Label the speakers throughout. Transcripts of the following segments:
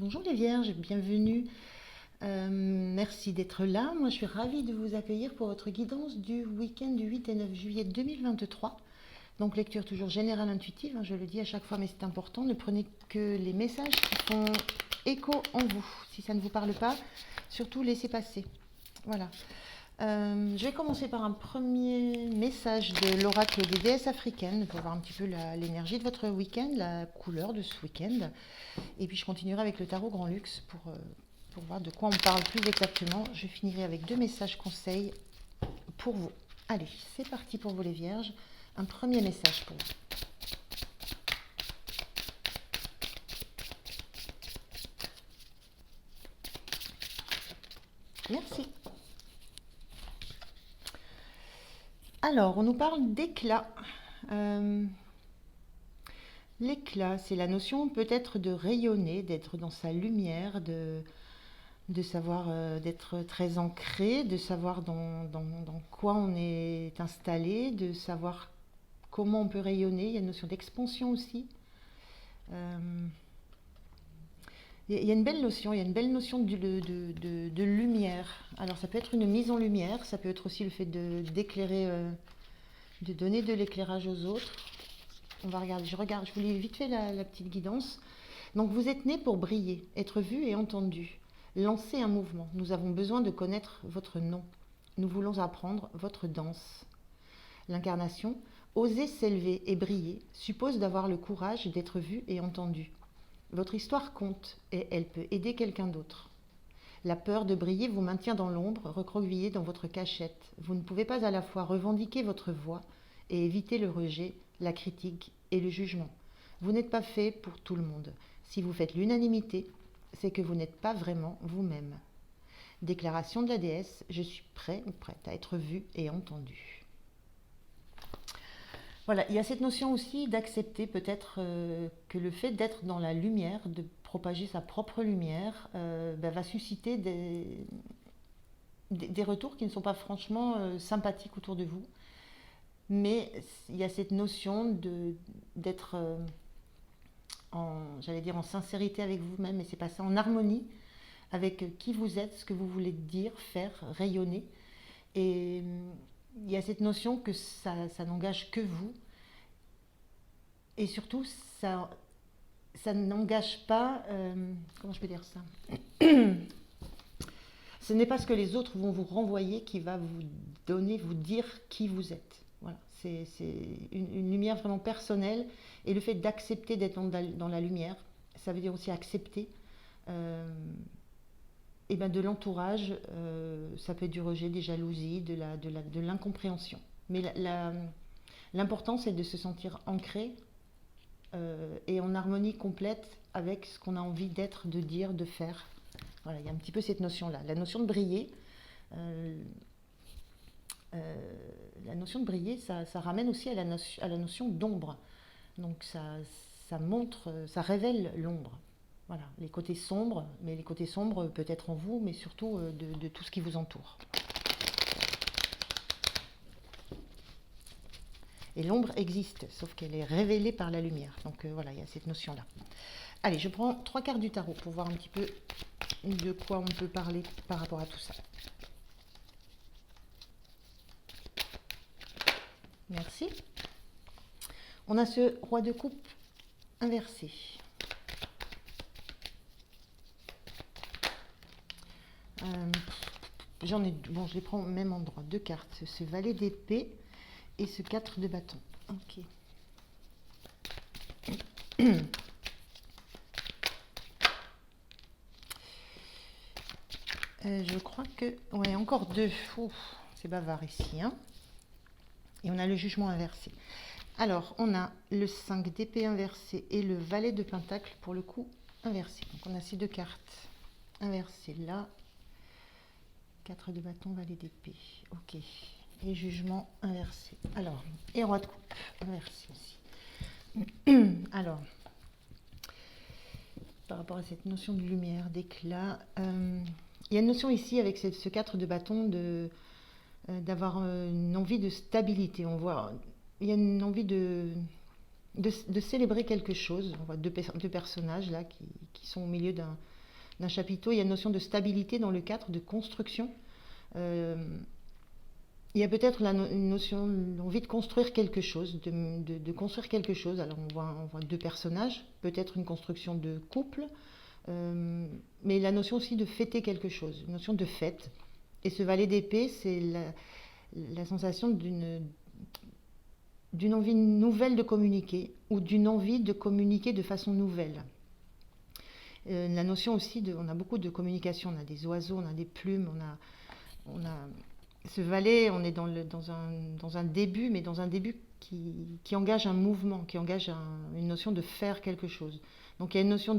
Speaker 1: Bonjour les Vierges, bienvenue. Merci d'être là. Moi, je suis ravie de vous accueillir pour votre guidance du week-end du 8 et 9 juillet 2023. Donc, lecture toujours générale intuitive, je le dis à chaque fois, mais c'est important. Ne prenez que les messages qui font écho en vous. Si ça ne vous parle pas, surtout laissez passer. Voilà. Je vais commencer par un premier message de l'oracle des déesses africaines pour voir un petit peu l'énergie de votre week-end, la couleur de ce week-end. Et puis je continuerai avec le tarot Grand Luxe pour voir de quoi on parle plus exactement. Je finirai avec deux messages conseils pour vous. Allez, c'est parti pour vous les Vierges. Un premier message pour vous. Merci. Alors, on nous parle d'éclat. L'éclat, c'est la notion peut-être de rayonner, d'être dans sa lumière, de savoir d'être très ancré, de savoir dans quoi on est installé, de savoir comment on peut rayonner. Il y a une notion d'expansion aussi. Il y a une belle notion, il y a une belle notion de lumière. Alors ça peut être une mise en lumière, ça peut être aussi le fait d'éclairer, de donner de l'éclairage aux autres. On va regarder, je vous lis vite fait la petite guidance. Donc vous êtes né pour briller, être vu et entendu. Lancez un mouvement. Nous avons besoin de connaître votre nom. Nous voulons apprendre votre danse. L'incarnation, oser s'élever et briller, suppose d'avoir le courage d'être vu et entendu. Votre histoire compte et elle peut aider quelqu'un d'autre. La peur de briller vous maintient dans l'ombre, recroquevillé dans votre cachette. Vous ne pouvez pas à la fois revendiquer votre voix et éviter le rejet, la critique et le jugement. Vous n'êtes pas fait pour tout le monde. Si vous faites l'unanimité, c'est que vous n'êtes pas vraiment vous-même. Déclaration de la déesse, je suis prêt ou prête à être vu et entendu. Voilà, il y a cette notion aussi d'accepter peut-être que le fait d'être dans la lumière, de propager sa propre lumière, va susciter des retours qui ne sont pas franchement sympathiques autour de vous. Mais il y a cette notion d'être en sincérité avec vous-même, et c'est pas ça, en harmonie avec qui vous êtes, ce que vous voulez dire, faire, rayonner. Et il y a cette notion que ça n'engage que vous. Et surtout, ça n'engage pas... comment je peux dire ça? Ce n'est pas ce que les autres vont vous renvoyer qui va vous donner, vous dire qui vous êtes. Voilà, c'est une lumière vraiment personnelle. Et le fait d'accepter d'être dans la lumière, ça veut dire aussi accepter de l'entourage. Ça peut être du rejet, des jalousies, de l'incompréhension. Mais l'important, c'est de se sentir ancré et en harmonie complète avec ce qu'on a envie d'être, de dire, de faire. Voilà, il y a un petit peu cette notion-là. La notion de briller, ça ramène aussi à la notion d'ombre. Donc ça montre, ça révèle l'ombre. Voilà, les côtés sombres, mais les côtés sombres peut-être en vous, mais surtout de tout ce qui vous entoure. Et l'ombre existe, sauf qu'elle est révélée par la lumière. Donc voilà, il y a cette notion-là. Allez, je prends 3 cartes du tarot pour voir un petit peu de quoi on peut parler par rapport à tout ça. Merci. On a ce roi de coupe inversé. Je les prends au même endroit. 2 cartes. Ce valet d'épée et ce 4 de bâton. Ok. Je crois que... Ouais, encore 2. C'est bavard ici. Hein. Et on a le jugement inversé. Alors, on a le 5 d'épée inversé et le valet de pentacle pour le coup inversé. Donc, on a ces 2 cartes inversées là. 4 de bâton, valet d'épée. Ok. Et jugement inversé. Alors, et roi de coupe inversé aussi. Alors, par rapport à cette notion de lumière, d'éclat, il y a une notion ici avec ce 4 de bâton d'avoir une envie de stabilité. On voit, il y a une envie de célébrer quelque chose. On voit deux personnages là qui sont au milieu d'un chapiteau, il y a une notion de stabilité dans le 4, de construction. Euh, il y a peut-être une notion, l'envie de construire quelque chose, de construire quelque chose. Alors on voit deux personnages, peut-être une construction de couple, mais la notion aussi de fêter quelque chose, une notion de fête. Et ce valet d'épée, c'est la sensation d'une envie nouvelle de communiquer, ou d'une envie de communiquer de façon nouvelle. La notion aussi on a beaucoup de communication, on a des oiseaux, on a des plumes, on a ce valet, on est dans un début, mais dans un début qui engage un mouvement, qui engage une notion de faire quelque chose. Donc il y a une notion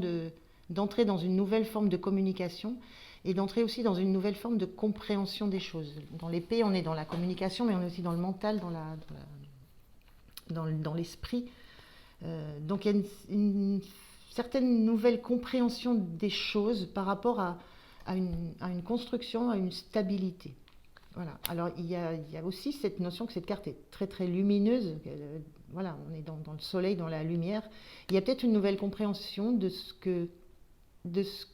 Speaker 1: d'entrer dans une nouvelle forme de communication et d'entrer aussi dans une nouvelle forme de compréhension des choses. Dans l'épée, on est dans la communication, mais on est aussi dans le mental, dans l'esprit. Donc il y a une certaine nouvelle compréhension des choses par rapport à une construction, à une stabilité. Voilà. Alors il y a aussi cette notion que cette carte est très très lumineuse. Voilà, on est dans le soleil, dans la lumière. Il y a peut-être une nouvelle compréhension de ce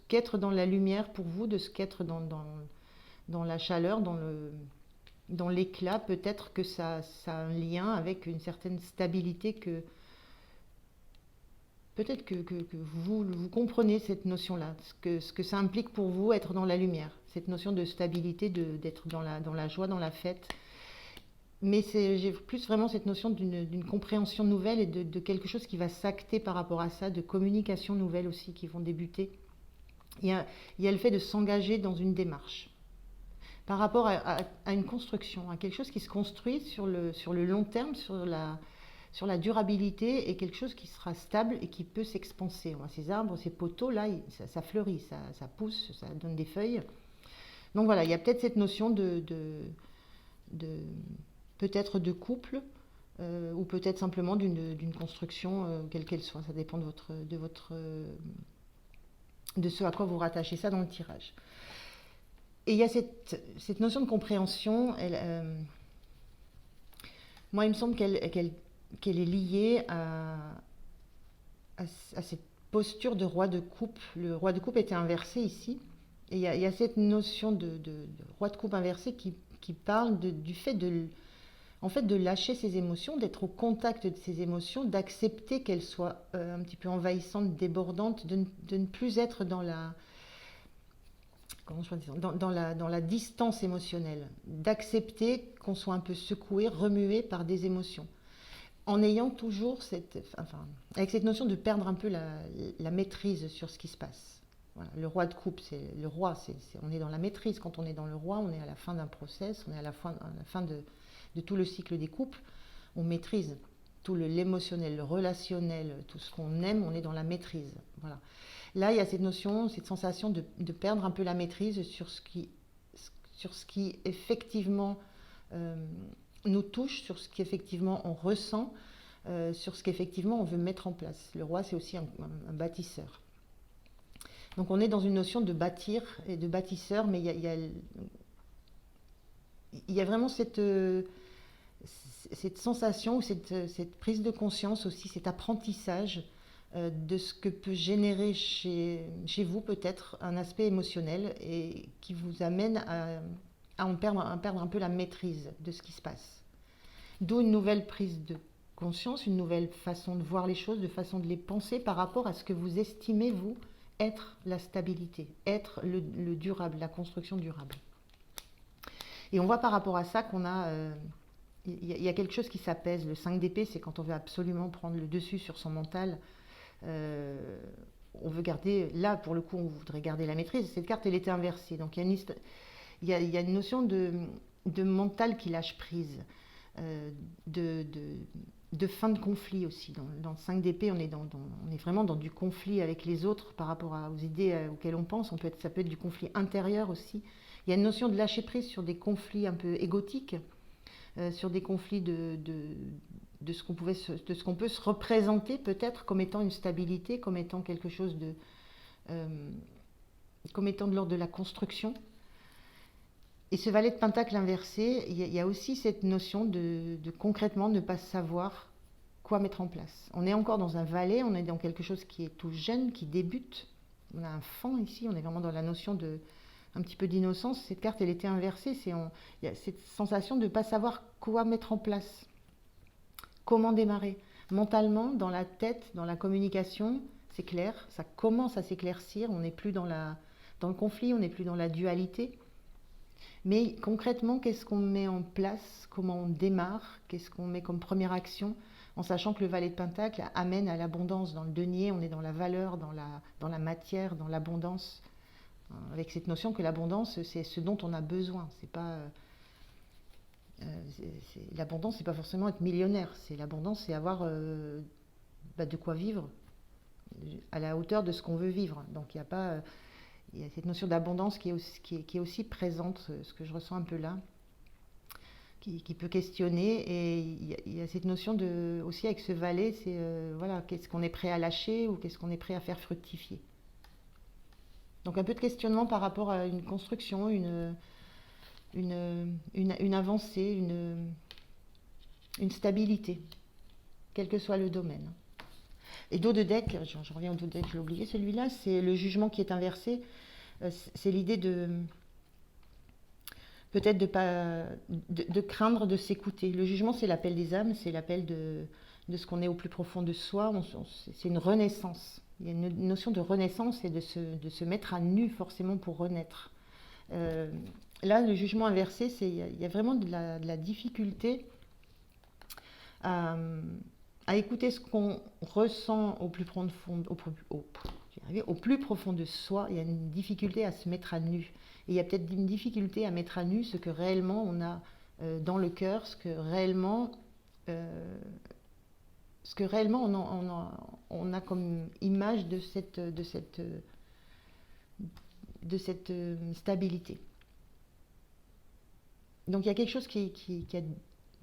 Speaker 1: qu'être dans la lumière pour vous, de ce qu'être dans la chaleur, dans l'éclat. Peut-être que ça a un lien avec une certaine stabilité peut-être que vous comprenez cette notion-là, ce que ça implique pour vous être dans la lumière, cette notion de stabilité, d'être dans la joie, dans la fête. Mais j'ai plus vraiment cette notion d'une compréhension nouvelle et de quelque chose qui va s'acter par rapport à ça, de communication nouvelle aussi qui vont débuter. Il y a le fait de s'engager dans une démarche par rapport à une construction, à quelque chose qui se construit sur le long terme, sur la durabilité, et quelque chose qui sera stable et qui peut s'expanser. Ces arbres, ces poteaux là, ça fleurit, ça pousse, ça donne des feuilles. Donc voilà, il y a peut-être cette notion peut-être de couple, ou peut-être simplement d'une construction, quelle qu'elle soit. Ça dépend de ce à quoi vous rattachez ça dans le tirage. Et il y a cette notion de compréhension. Moi, il me semble qu'elle est liée à cette posture de roi de coupe. Le roi de coupe était inversé ici. Et il y a cette notion de roi de coupe inversé qui parle du fait de lâcher ses émotions, d'être au contact de ses émotions, d'accepter qu'elles soient un petit peu envahissantes, débordantes, de ne plus être dans la distance émotionnelle, d'accepter qu'on soit un peu secoué, remué par des émotions, en ayant toujours avec cette notion de perdre un peu la maîtrise sur ce qui se passe. Voilà. Le roi de coupe, on est dans la maîtrise. Quand on est dans le roi, on est à la fin d'un process, on est à la fin de tout le cycle des couples. On maîtrise tout l'émotionnel, le relationnel, tout ce qu'on aime, on est dans la maîtrise. Voilà. Là, il y a cette notion, cette sensation de perdre un peu la maîtrise sur ce qui effectivement nous touche, sur ce qu'effectivement on ressent, sur ce qu'effectivement on veut mettre en place. Le roi, c'est aussi un bâtisseur. Donc on est dans une notion de bâtir et de bâtisseur, mais il y a vraiment cette sensation, ou cette prise de conscience aussi, cet apprentissage de ce que peut générer chez vous peut-être un aspect émotionnel, et qui vous amène à perdre un peu la maîtrise de ce qui se passe. D'où une nouvelle prise de conscience, une nouvelle façon de voir les choses, de façon de les penser par rapport à ce que vous estimez, vous, être la stabilité, être le durable, la construction durable. Et on voit par rapport à ça qu'on a... Il y a quelque chose qui s'apaise. Le 5 d'épée, c'est quand on veut absolument prendre le dessus sur son mental. On veut garder... Là, pour le coup, on voudrait garder la maîtrise. Cette carte, elle était inversée. Donc il y a une notion de mental qui lâche prise. De fin de conflit aussi. Dans le 5 d'épée, on est vraiment dans du conflit avec les autres par rapport aux idées auxquelles on pense. Ça peut être du conflit intérieur aussi. Il y a une notion de lâcher prise sur des conflits un peu égotiques, sur des conflits de ce qu'on peut se représenter peut-être comme étant une stabilité, comme étant quelque chose comme étant de l'ordre de la construction. Et ce valet de pentacle inversé, il y a aussi cette notion de concrètement ne pas savoir quoi mettre en place. On est encore dans un valet, on est dans quelque chose qui est tout jeune, qui débute, on a un fan ici, on est vraiment dans la notion de un petit peu d'innocence. Cette carte, elle était inversée, il y a cette sensation de ne pas savoir quoi mettre en place, comment démarrer. Mentalement, dans la tête, dans la communication, c'est clair, ça commence à s'éclaircir, on n'est plus dans le conflit, on n'est plus dans la dualité. Mais concrètement, qu'est-ce qu'on met en place? Comment on démarre? Qu'est-ce qu'on met comme première action? En sachant que le valet de Pentacle amène à l'abondance. Dans le denier, on est dans la valeur, dans la matière, dans l'abondance. Avec cette notion que l'abondance, c'est ce dont on a besoin. C'est pas, l'abondance, c'est pas forcément être millionnaire. L'abondance, c'est avoir de quoi vivre à la hauteur de ce qu'on veut vivre. Donc il y a pas... il y a cette notion d'abondance qui est aussi présente, ce que je ressens un peu là, qui peut questionner. Et il y a cette notion aussi avec ce valet, c'est voilà, qu'est-ce qu'on est prêt à lâcher ou qu'est-ce qu'on est prêt à faire fructifier. Donc un peu de questionnement par rapport à une construction, une avancée, une stabilité, quel que soit le domaine. Et dos de deck, je reviens au dos de deck, j'ai oublié celui-là, c'est le jugement qui est inversé. C'est l'idée de peut-être de craindre de s'écouter. Le jugement, c'est l'appel des âmes, c'est l'appel de ce qu'on est au plus profond de soi. C'est une renaissance. Il y a une notion de renaissance et de se mettre à nu forcément pour renaître. Là, le jugement inversé, il y a vraiment de la difficulté à écouter ce qu'on ressent au plus profond, au plus profond de soi. Il y a une difficulté à se mettre à nu. Et il y a peut-être une difficulté à mettre à nu ce que réellement on a dans le cœur, ce que réellement on a comme image de cette stabilité. Donc il y a quelque chose qui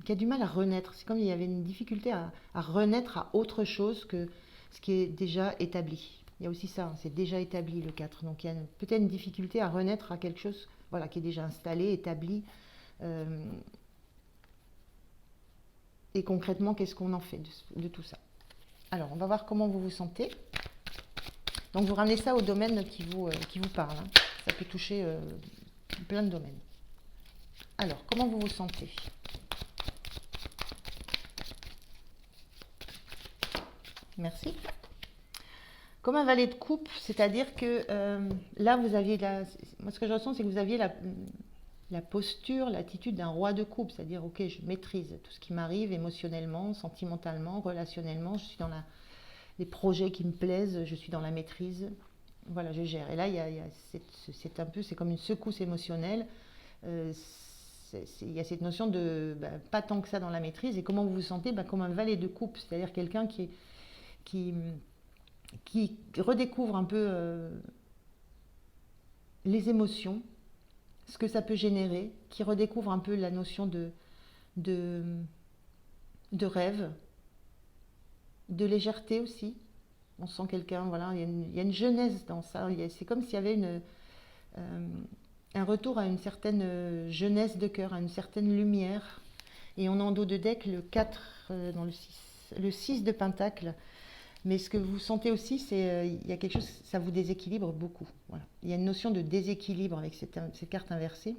Speaker 1: a du mal à renaître. C'est comme il y avait une difficulté à renaître à autre chose que ce qui est déjà établi. Il y a aussi ça, c'est déjà établi le 4. Donc il y a peut-être une difficulté à renaître à quelque chose voilà, qui est déjà installé, établi. Et concrètement, qu'est-ce qu'on en fait de tout ça? Alors, on va voir comment vous vous sentez. Donc, vous ramenez ça au domaine qui vous parle. Hein. Ça peut toucher plein de domaines. Alors, comment vous vous sentez? Merci. Comme un valet de coupe, c'est-à-dire que là, vous aviez moi, ce que je ressens, c'est que vous aviez la posture, l'attitude d'un roi de coupe, c'est-à-dire, ok, je maîtrise tout ce qui m'arrive émotionnellement, sentimentalement, relationnellement, je suis dans les projets qui me plaisent, je suis dans la maîtrise, voilà, je gère. Et là, c'est comme une secousse émotionnelle, il y a cette notion de pas tant que ça dans la maîtrise, et comment vous vous sentez? Comme un valet de coupe, c'est-à-dire quelqu'un qui redécouvre un peu les émotions, ce que ça peut générer, qui redécouvre un peu la notion de rêve, de légèreté aussi. On sent quelqu'un, voilà, il y a une jeunesse dans ça. C'est comme s'il y avait un retour à une certaine jeunesse de cœur, à une certaine lumière. Et on a en dos de deck le 4 dans le 6 de Pentacle. Mais ce que vous sentez aussi, c'est il y a quelque chose, ça vous déséquilibre beaucoup. Voilà. Il y a une notion de déséquilibre avec cette carte inversée.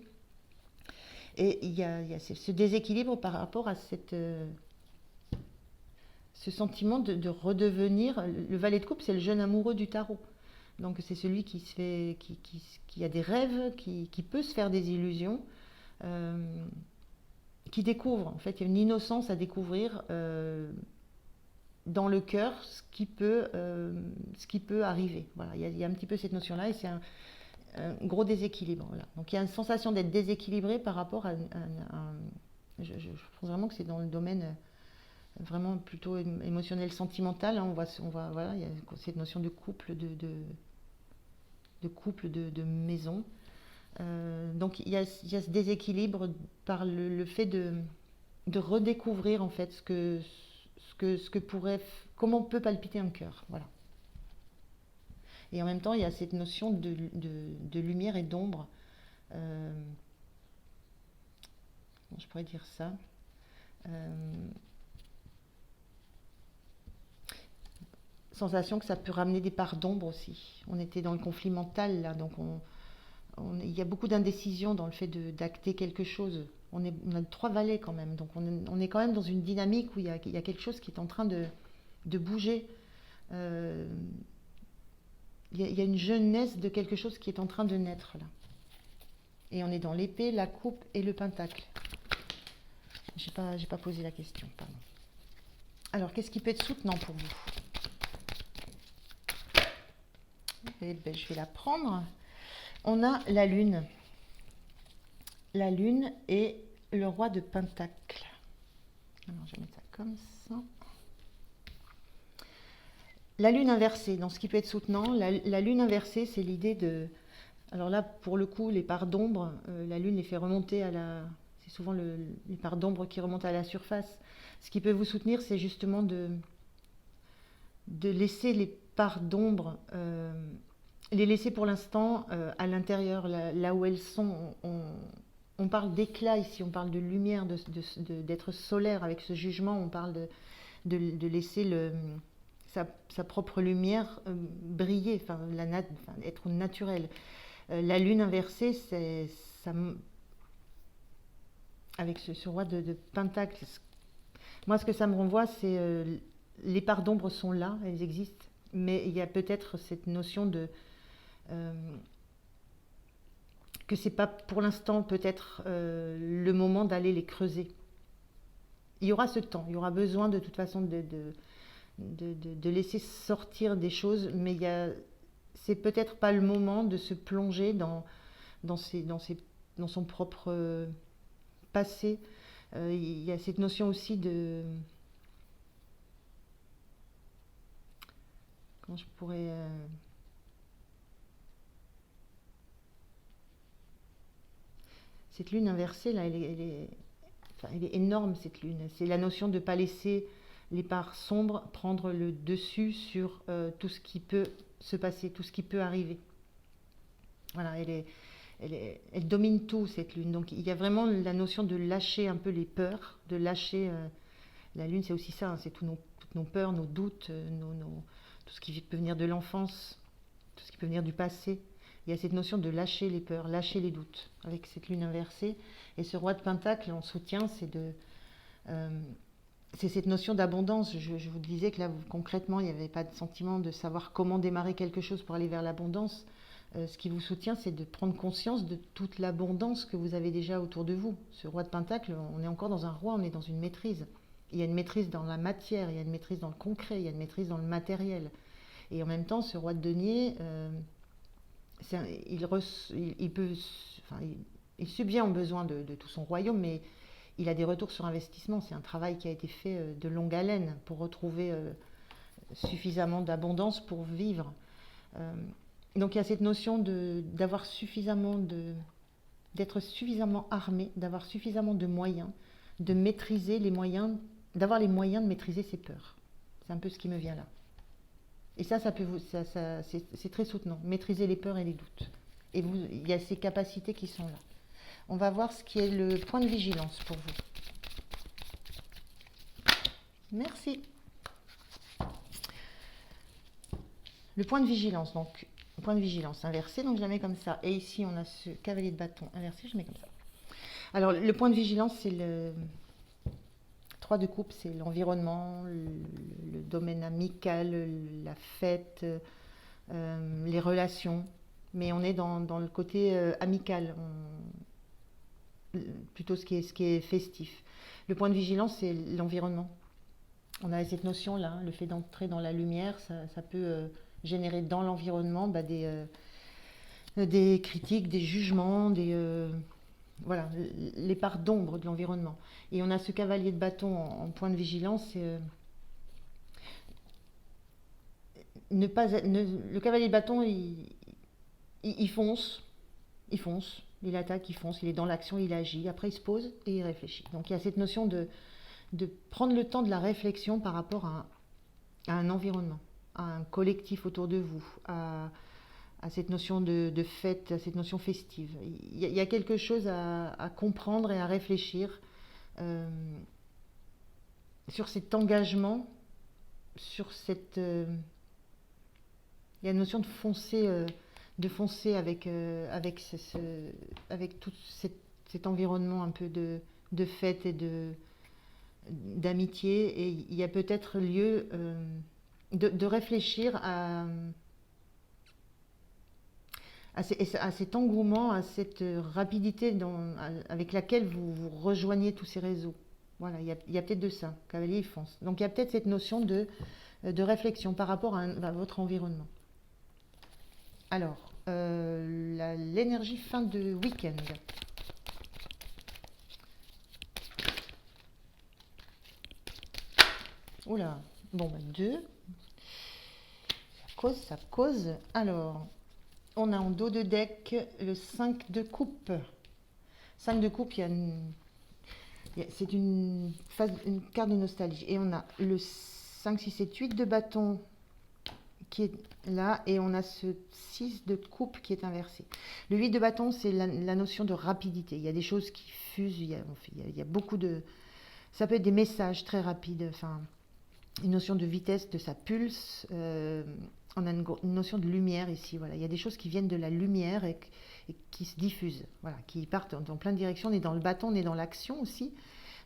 Speaker 1: Et il y a ce déséquilibre par rapport à ce sentiment de redevenir. Le valet de coupe, c'est le jeune amoureux du tarot. Donc c'est celui qui a des rêves, qui peut se faire des illusions, qui découvre. En fait, il y a une innocence à découvrir dans le cœur ce qui peut arriver. Voilà, il y a un petit peu cette notion-là et c'est un gros déséquilibre. Voilà. Donc il y a une sensation d'être déséquilibré par rapport à je pense vraiment que c'est dans le domaine vraiment plutôt émotionnel, sentimental. Hein. On va, voilà, il y a cette notion de couple, de maison. Donc il y a ce déséquilibre par le fait de redécouvrir en fait comment peut palpiter un cœur, voilà. Et en même temps, il y a cette notion de lumière et d'ombre. Je pourrais dire ça. sensation que ça peut ramener des parts d'ombre aussi. On était dans le conflit mental là, donc il y a beaucoup d'indécision dans le fait d'acter quelque chose. On a 3 valets quand même, donc on est quand même dans une dynamique où il y a quelque chose qui est en train de bouger. Euh, il y a une jeunesse de quelque chose qui est en train de naître là. Et on est dans l'épée, la coupe et le pentacle. J'ai pas posé la question, pardon. Alors, qu'est-ce qui peut être soutenant pour vous? Eh ben, je vais la prendre. On a la lune. La lune et le roi de pentacle. Alors, je vais mettre ça comme ça. La lune inversée, dans ce qui peut être soutenant, la lune inversée, c'est l'idée de... Alors là, pour le coup, les parts d'ombre, la lune les fait remonter à la... C'est souvent les parts d'ombre qui remontent à la surface. Ce qui peut vous soutenir, c'est justement de laisser les parts d'ombre, les laisser pour l'instant à l'intérieur, là où elles sont. On parle d'éclat ici, on parle de lumière, d'être solaire avec ce jugement, on parle de laisser sa propre lumière briller, enfin, être naturelle. La lune inversée, c'est ça, avec ce roi de pentacle. Moi, ce que ça me renvoie, c'est les parts d'ombre sont là, elles existent, mais il y a peut-être cette notion de que c'est pas pour l'instant peut-être le moment d'aller les creuser. Il y aura ce temps, il y aura besoin de toute façon de laisser sortir des choses, mais c'est peut-être pas le moment de se plonger dans son propre passé. Il y a cette notion aussi de... Comment je pourrais... Cette lune inversée, là, elle est énorme, cette lune. C'est la notion de ne pas laisser les parts sombres prendre le dessus sur tout ce qui peut se passer, tout ce qui peut arriver. Voilà, elle domine tout, cette lune. Donc il y a vraiment la notion de lâcher un peu les peurs, de lâcher... la lune, c'est aussi ça, hein, c'est toutes nos peurs, nos doutes, tout ce qui peut venir de l'enfance, tout ce qui peut venir du passé. Il y a cette notion de lâcher les peurs, lâcher les doutes, avec cette lune inversée. Et ce roi de pentacle, en soutien, c'est cette notion d'abondance. Je vous disais que là, concrètement, il n'y avait pas de sentiment de savoir comment démarrer quelque chose pour aller vers l'abondance. Ce qui vous soutient, c'est de prendre conscience de toute l'abondance que vous avez déjà autour de vous. Ce roi de pentacle, on est encore dans un roi, on est dans une maîtrise. Il y a une maîtrise dans la matière, il y a une maîtrise dans le concret, il y a une maîtrise dans le matériel. Et en même temps, ce roi de denier, il subvient aux besoins de tout son royaume, mais il a des retours sur investissement. C'est un travail qui a été fait de longue haleine pour retrouver suffisamment d'abondance pour vivre. Donc il y a cette notion d'être suffisamment armé, d'avoir suffisamment de moyens, de maîtriser les moyens, d'avoir les moyens de maîtriser ses peurs. C'est un peu ce qui me vient là. Et c'est très soutenant, maîtriser les peurs et les doutes. Et il y a ces capacités qui sont là. On va voir ce qui est le point de vigilance pour vous. Merci. Le point de vigilance, donc, point de vigilance inversé, donc je la mets comme ça. Et ici, on a ce cavalier de bâton inversé, je mets comme ça. Alors, le point de vigilance, c'est le 3 de coupe, c'est l'environnement, le domaine amical, la fête, les relations. Mais on est dans le côté amical, plutôt ce qui est festif. Le point de vigilance, c'est l'environnement. On a cette notion-là, le fait d'entrer dans la lumière, ça peut générer dans l'environnement des critiques, des jugements, voilà, les parts d'ombre de l'environnement. Et on a ce cavalier de bâton en point de vigilance. Le cavalier de bâton, il fonce, il attaque, il fonce, il est dans l'action, il agit. Après, il se pose et il réfléchit. Donc il y a cette notion de prendre le temps de la réflexion par rapport à un environnement, à un collectif autour de vous, à cette notion de fête, à cette notion festive. Il y a quelque chose à comprendre et à réfléchir sur cet engagement, sur cette Il y a une notion de foncer avec tout cet environnement un peu de fête et d'amitié. Et il y a peut-être lieu de réfléchir à cet engouement, à cette rapidité avec laquelle vous rejoignez tous ces réseaux. Voilà, il y a peut-être de ça. Cavalier, il fonce. Donc il y a peut-être cette notion de réflexion par rapport à votre environnement. Alors, l'énergie fin de week-end. Oula, bon, 2. Ça cause. Alors, on a en dos de deck le 5 de coupe. 5 de coupe, c'est une carte de nostalgie. Et on a le 5, 6, 7, 8 de bâton qui est là. Et on a ce 6 de coupe qui est inversé. Le 8 de bâton, c'est la notion de rapidité. Il y a des choses qui fusent. Il y a beaucoup de... Ça peut être des messages très rapides. Enfin, une notion de vitesse de sa pulse. On a une notion de lumière ici. Voilà. Il y a des choses qui viennent de la lumière et qui se diffusent, voilà, qui partent dans plein de directions. On est dans le bâton, on est dans l'action aussi.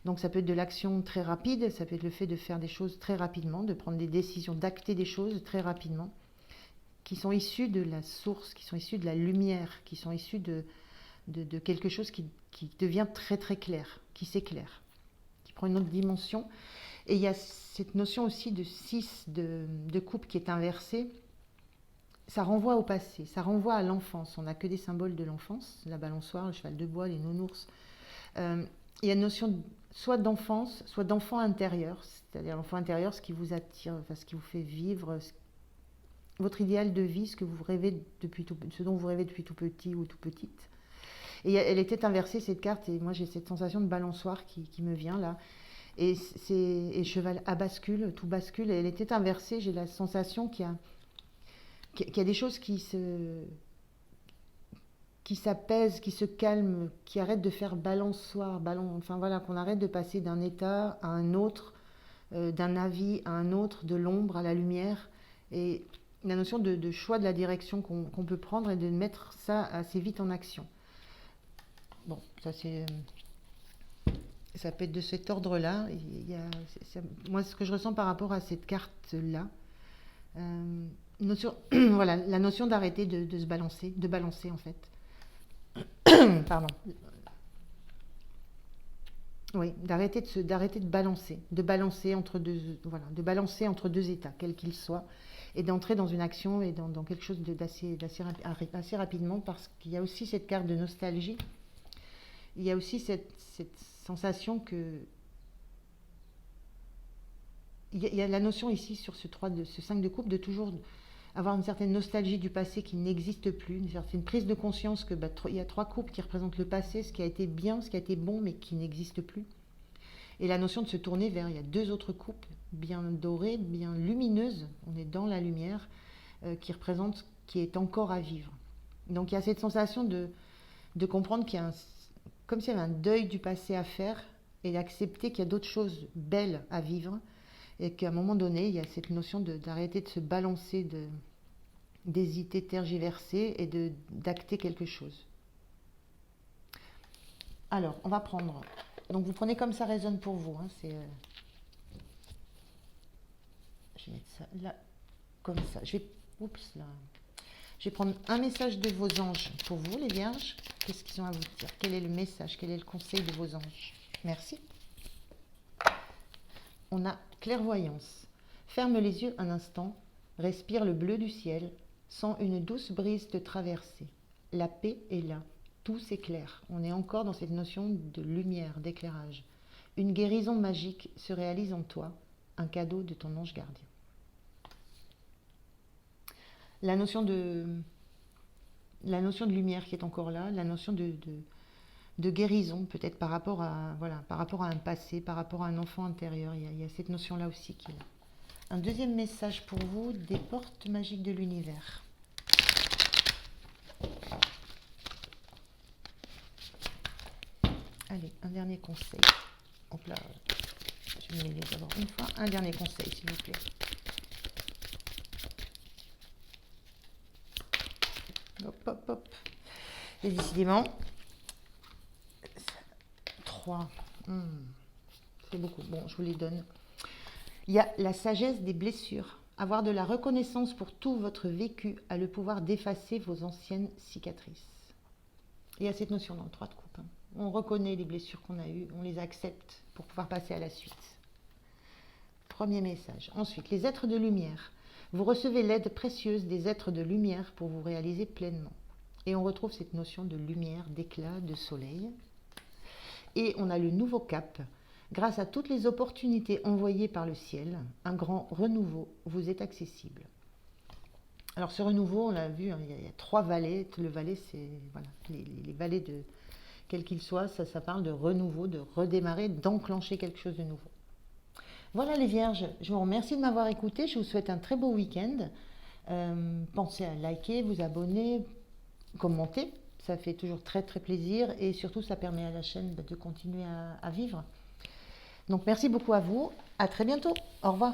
Speaker 1: Donc ça peut être de l'action très rapide, ça peut être le fait de faire des choses très rapidement, de prendre des décisions, d'acter des choses très rapidement, qui sont issues de la source, qui sont issues de la lumière, qui sont issues de quelque chose qui devient très très clair, qui s'éclaire, qui prend une autre dimension. Et il y a cette notion aussi de 6 de coupe qui est inversée. Ça renvoie au passé, ça renvoie à l'enfance. On n'a que des symboles de l'enfance, la balançoire, le cheval de bois, les nounours. Il y a une notion soit d'enfance, soit d'enfant intérieur, c'est-à-dire l'enfant intérieur, ce qui vous attire, enfin, ce qui vous fait vivre, votre idéal de vie, ce dont vous rêvez depuis tout petit ou tout petite. Et elle était inversée, cette carte, et moi j'ai cette sensation de balançoire qui me vient là. Et cheval à bascule, tout bascule, et elle était inversée, j'ai la sensation qu'il y a des choses qui s'apaisent, qui se calment, qui arrêtent de faire balançoire, enfin voilà, qu'on arrête de passer d'un état à un autre, d'un avis à un autre, de l'ombre à la lumière. Et la notion de choix de la direction qu'on peut prendre et de mettre ça assez vite en action. Bon, ça peut être de cet ordre-là. Moi, ce que je ressens par rapport à cette carte-là, voilà, la notion d'arrêter de se balancer, de balancer en fait. Pardon. Oui, d'arrêter de balancer entre deux états, quels qu'ils soient, et d'entrer dans une action et dans quelque chose d'assez rapidement, parce qu'il y a aussi cette carte de nostalgie. Il y a aussi cette sensation que il y a la notion ici sur ce 5 de coupe de toujours avoir une certaine nostalgie du passé qui n'existe plus, une certaine prise de conscience que il y a 3 coupes qui représentent le passé, ce qui a été bien, ce qui a été bon, mais qui n'existe plus. Et la notion de se tourner vers, il y a 2 autres coupes bien dorées, bien lumineuses, on est dans la lumière, qui représente, qui est encore à vivre. Donc il y a cette sensation de comprendre qu'il y a comme s'il y avait un deuil du passé à faire et d'accepter qu'il y a d'autres choses belles à vivre et qu'à un moment donné, il y a cette notion d'arrêter de se balancer, d'hésiter, tergiverser et d'acter quelque chose. Alors, on va prendre... Donc, vous prenez comme ça résonne pour vous. Hein, je vais mettre ça là, comme ça. Je vais prendre un message de vos anges pour vous, les vierges. Qu'est-ce qu'ils ont à vous dire? Quel est le message? Quel est le conseil de vos anges? Merci. On a clairvoyance. Ferme les yeux un instant, respire le bleu du ciel, sens une douce brise te traverser. La paix est là, tout s'éclaire. On est encore dans cette notion de lumière, d'éclairage. Une guérison magique se réalise en toi, un cadeau de ton ange gardien. La notion de lumière qui est encore là, la notion de guérison, peut-être par rapport à un passé, par rapport à un enfant intérieur. Il y a cette notion-là aussi qui est là. Un deuxième message pour vous, des portes magiques de l'univers. Allez, un dernier conseil. Hop là, je vais me les d'abord une fois. Un dernier conseil, s'il vous plaît. Et décidément, 3. C'est beaucoup. Bon, je vous les donne. Il y a la sagesse des blessures. Avoir de la reconnaissance pour tout votre vécu a le pouvoir d'effacer vos anciennes cicatrices. Il y a cette notion dans le 3 de coupe. On reconnaît les blessures qu'on a eues, on les accepte pour pouvoir passer à la suite. Premier message. Ensuite, les êtres de lumière. Vous recevez l'aide précieuse des êtres de lumière pour vous réaliser pleinement. Et on retrouve cette notion de lumière, d'éclat, de soleil. Et on a le nouveau cap. Grâce à toutes les opportunités envoyées par le ciel, un grand renouveau vous est accessible. Alors ce renouveau, on l'a vu, il y a 3 vallées. Le valet, c'est voilà, les valets de quel qu'il soit, ça parle de renouveau, de redémarrer, d'enclencher quelque chose de nouveau. Voilà les vierges, je vous remercie de m'avoir écouté, je vous souhaite un très beau week-end. Pensez à liker, vous abonner, commenter, ça fait toujours très très plaisir et surtout ça permet à la chaîne de continuer à vivre. Donc merci beaucoup à vous, à très bientôt, au revoir.